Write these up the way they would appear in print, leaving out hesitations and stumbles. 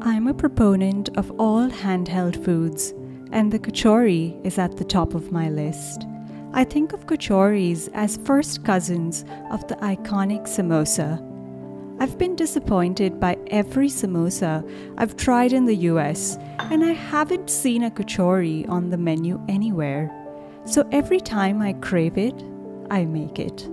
I'm a proponent of all handheld foods, and the kachori is at the top of my list. I think of kachoris as first cousins of the iconic samosa. I've been disappointed by every samosa I've tried in the US, and I haven't seen a kachori on the menu anywhere. So every time I crave it, I make it.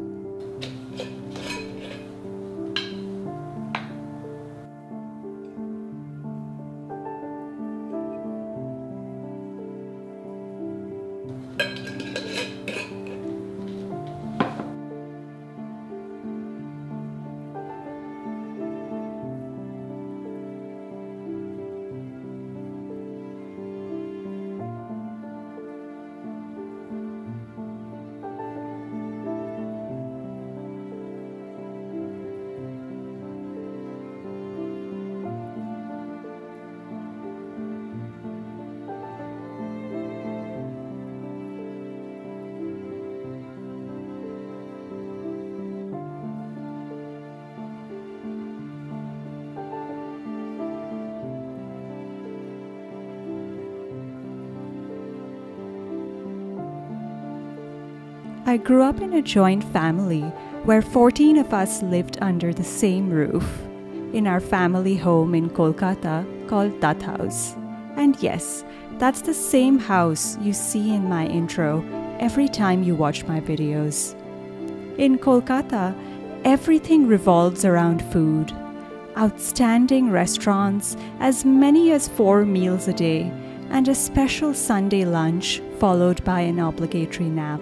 I grew up in a joint family where 14 of us lived under the same roof in our family home in Kolkata called Tat House. And yes, that's the same house you see in my intro every time you watch my videos. In Kolkata, everything revolves around food. Outstanding restaurants, as many as 4 meals a day, and a special Sunday lunch followed by an obligatory nap.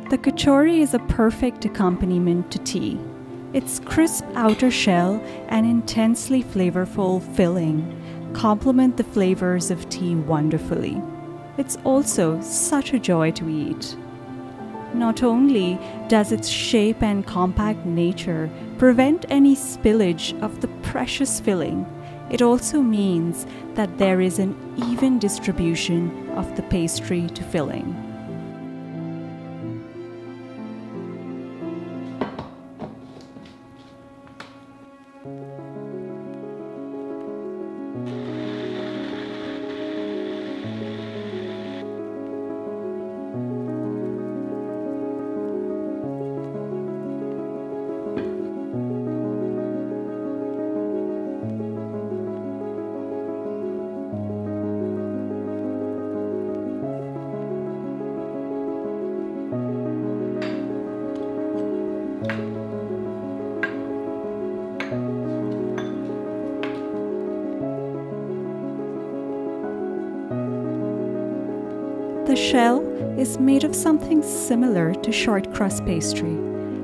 The kachori is a perfect accompaniment to tea. Its crisp outer shell and intensely flavorful filling complement the flavors of tea wonderfully. It's also such a joy to eat. Not only does its shape and compact nature prevent any spillage of the precious filling, it also means that there is an even distribution of the pastry to filling. The shell is made of something similar to short crust pastry.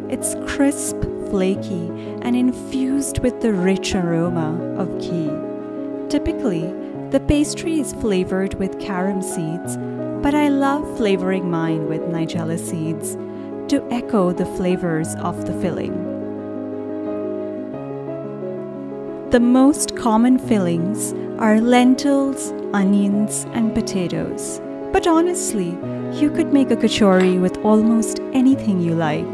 It's crisp, flaky, and infused with the rich aroma of ghee. Typically, the pastry is flavored with carom seeds, but I love flavoring mine with nigella seeds to echo the flavors of the filling. The most common fillings are lentils, onions, and potatoes. But honestly, you could make a kachori with almost anything you like.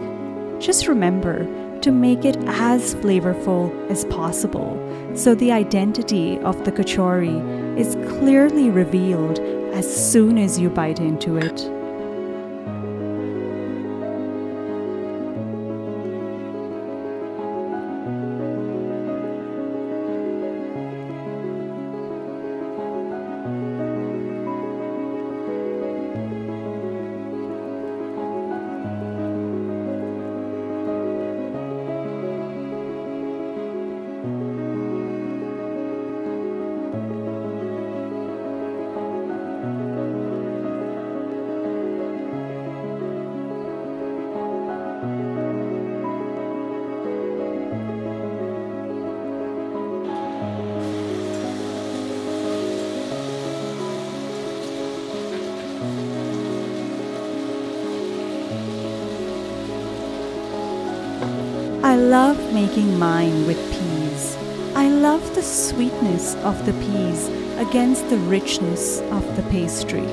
Just remember to make it as flavorful as possible, so the identity of the kachori is clearly revealed as soon as you bite into it. I love making mine with peas. I love the sweetness of the peas against the richness of the pastry.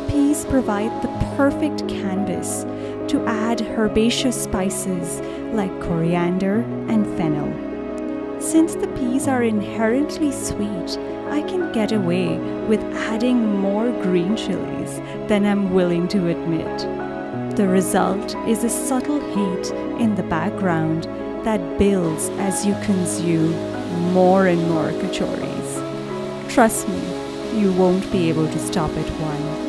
Peas provide the perfect canvas to add herbaceous spices like coriander and fennel. Since the peas are inherently sweet, I can get away with adding more green chilies than I'm willing to admit. The result is a subtle heat in the background that builds as you consume more and more kachoris. Trust me, you won't be able to stop at one.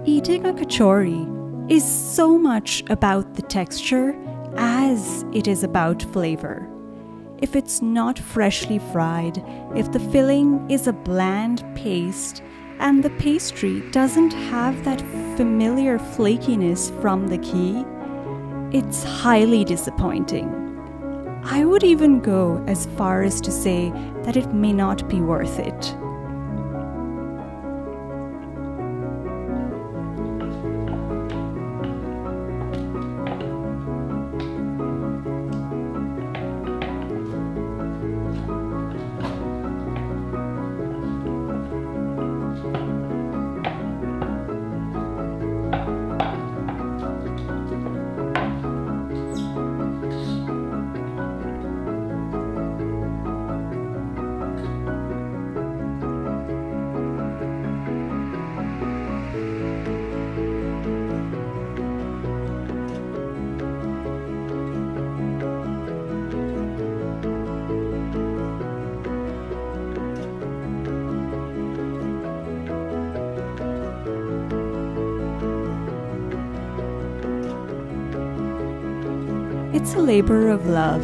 Eating a kachori is so much about the texture as it is about flavor. If it's not freshly fried, if the filling is a bland paste, and the pastry doesn't have that familiar flakiness from the ghee, it's highly disappointing. I would even go as far as to say that it may not be worth it. It's a labor of love,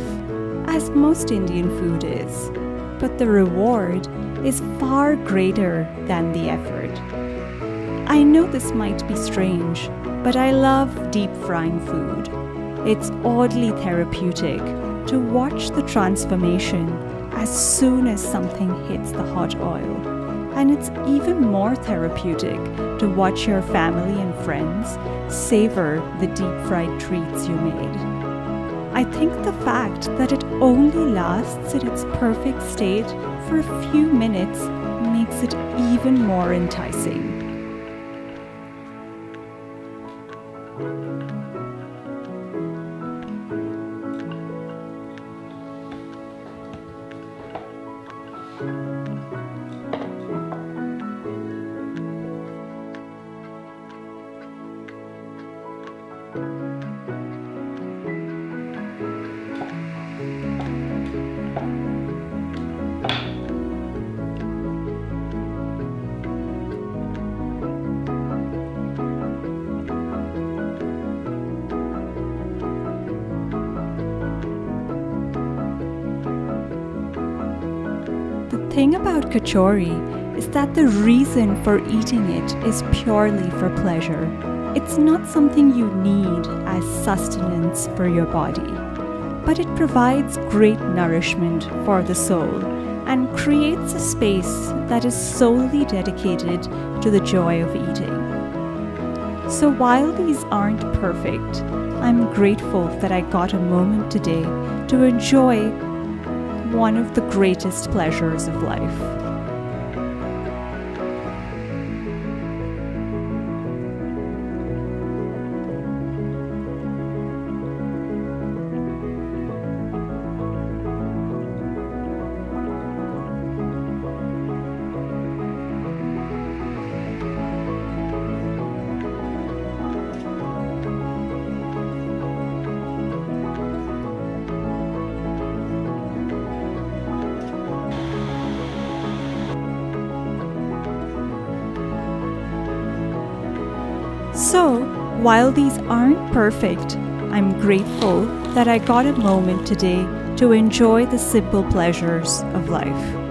as most Indian food is, but the reward is far greater than the effort. I know this might be strange, but I love deep frying food. It's oddly therapeutic to watch the transformation as soon as something hits the hot oil. And it's even more therapeutic to watch your family and friends savor the deep fried treats you made. I think the fact that it only lasts in its perfect state for a few minutes makes it even more enticing. The thing about kachori is that the reason for eating it is purely for pleasure. It's not something you need as sustenance for your body, but it provides great nourishment for the soul and creates a space that is solely dedicated to the joy of eating. So while these aren't perfect, I'm grateful that I got a moment today to enjoy one of the greatest pleasures of life. So, while these aren't perfect, I'm grateful that I got a moment today to enjoy the simple pleasures of life.